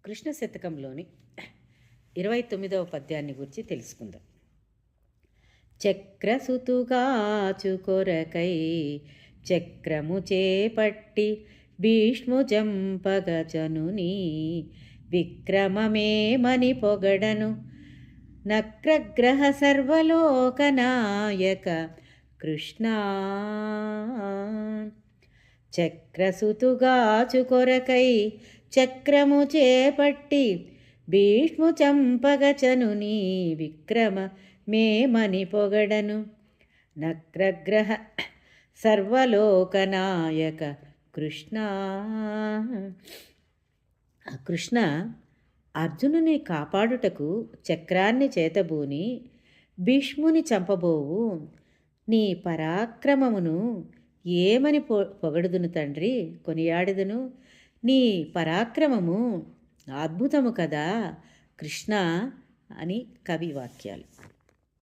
కృష్ణ శతకంలోని 29వ పద్యాన్ని గురించి తెలుసుకుందాం. చక్రసుతుగాచు కొరకై చక్రము చేపట్టి భీష్ముజంపగజనుని విక్రమమేమని పొగడను నక్రగ్రహ సర్వలోకనాయక కృష్ణ. చక్రసుతుగాచు కొరకై చక్రము చేపట్టి భీష్ము చంపగచనుని విక్రమ మేమని పొగడను నక్రగ్రహ సర్వలోకనాయక కృష్ణ. కృష్ణ అర్జునుని కాపాడుటకు చక్రాన్ని చేతబూని భీష్ముని చంపబోవు నీ పరాక్రమమును ఏమని పొగడుదును తండ్రి, కొనియాడుదును. నీ పరాక్రమము అద్భుతము కదా కృష్ణ అని కవి వాక్యాలు.